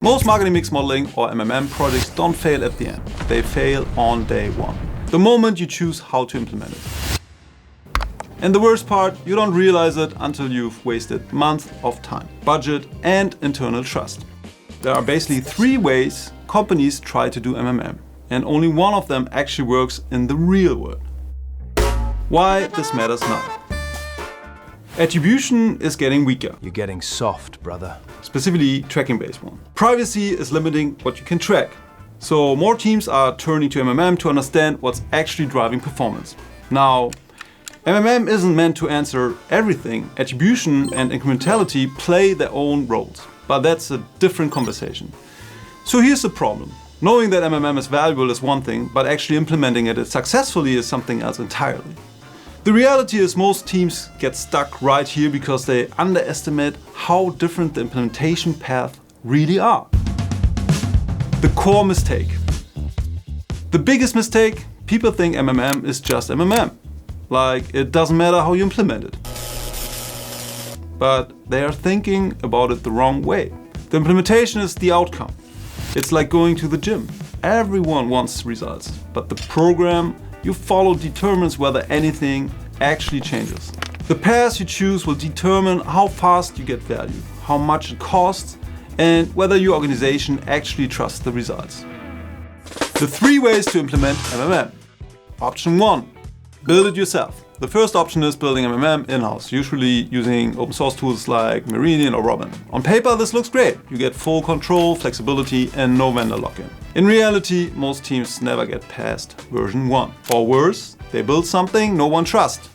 Most marketing mix modeling or MMM projects don't fail at the end. They fail on day one, the moment you choose how to implement it. And the worst part, you don't realize it until you've wasted months of time, budget, and internal trust. There are basically 3 ways companies try to do MMM, and only one of them actually works in the real world. Why this matters now. Attribution is getting weaker. You're getting soft, brother. Specifically tracking-based one. Privacy is limiting what you can track. So more teams are turning to MMM to understand what's actually driving performance. Now, MMM isn't meant to answer everything. Attribution and incrementality play their own roles, but that's a different conversation. So here's the problem. Knowing that MMM is valuable is one thing, but actually implementing it successfully is something else entirely. The reality is most teams get stuck right here because they underestimate how different the implementation paths really are. The core mistake. The biggest mistake, people think MMM is just MMM. Like it doesn't matter how you implement it. But they are thinking about it the wrong way. The implementation is the outcome. It's like going to the gym. Everyone wants results, but the program you follow determines whether anything actually changes. The path you choose will determine how fast you get value, how much it costs, and whether your organization actually trusts the results. The 3 ways to implement MMM. Option 1. Build it yourself. The first option is building MMM in-house, usually using open source tools like Meridian or Robin. On paper, this looks great. You get full control, flexibility, and no vendor lock-in. In reality, most teams never get past version 1. Or worse, they build something no one trusts.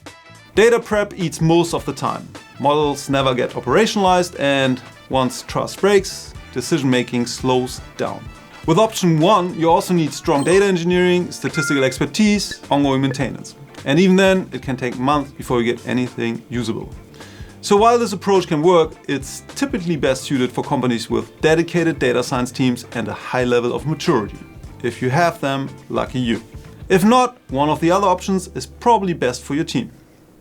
Data prep eats most of the time. Models never get operationalized, and once trust breaks, decision-making slows down. With option 1, you also need strong data engineering, statistical expertise, ongoing maintenance. And even then, it can take months before you get anything usable. So while this approach can work, it's typically best suited for companies with dedicated data science teams and a high level of maturity. If you have them, lucky you. If not, one of the other options is probably best for your team.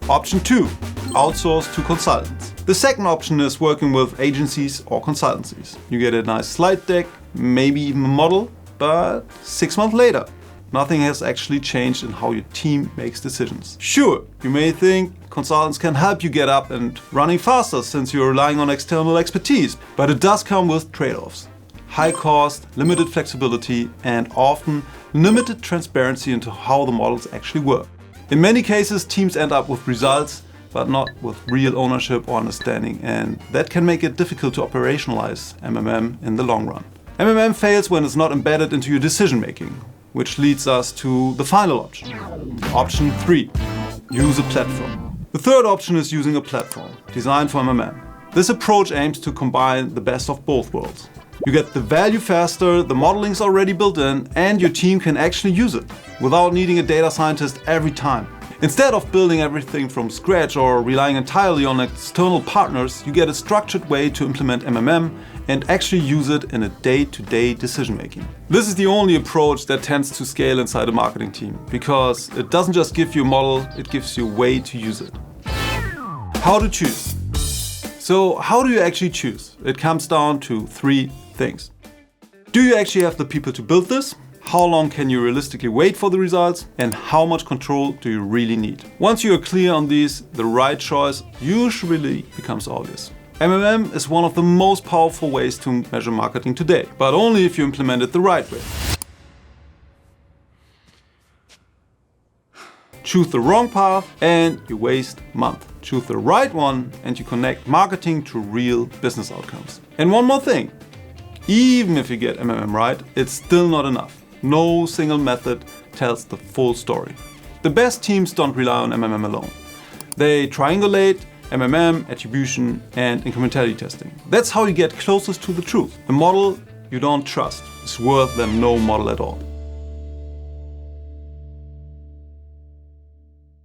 Option 2, outsource to consultants. The second option is working with agencies or consultancies. You get a nice slide deck, maybe even a model, but 6 months later, nothing has actually changed in how your team makes decisions. Sure, you may think consultants can help you get up and running faster since you're relying on external expertise, but it does come with trade-offs. High cost, limited flexibility, and often limited transparency into how the models actually work. In many cases, teams end up with results, but not with real ownership or understanding, and that can make it difficult to operationalize MMM in the long run. MMM fails when it's not embedded into your decision making, which leads us to the final option. Option 3, use a platform. The third option is using a platform designed for MMM. This approach aims to combine the best of both worlds. You get the value faster, the modeling is already built in, and your team can actually use it without needing a data scientist every time. Instead of building everything from scratch or relying entirely on external partners, you get a structured way to implement MMM and actually use it in a day-to-day decision-making. This is the only approach that tends to scale inside a marketing team, because it doesn't just give you a model, it gives you a way to use it. How to choose? So how do you actually choose? It comes down to 3 things. Do you actually have the people to build this? How long can you realistically wait for the results? And how much control do you really need? Once you are clear on these, the right choice usually becomes obvious. MMM is one of the most powerful ways to measure marketing today, but only if you implement it the right way. Choose the wrong path and you waste months. Choose the right one and you connect marketing to real business outcomes. And one more thing, even if you get MMM right, it's still not enough. No single method tells the full story. The best teams don't rely on MMM alone. They triangulate MMM, attribution, and incrementality testing. That's how you get closest to the truth. A model you don't trust is worse than no model at all.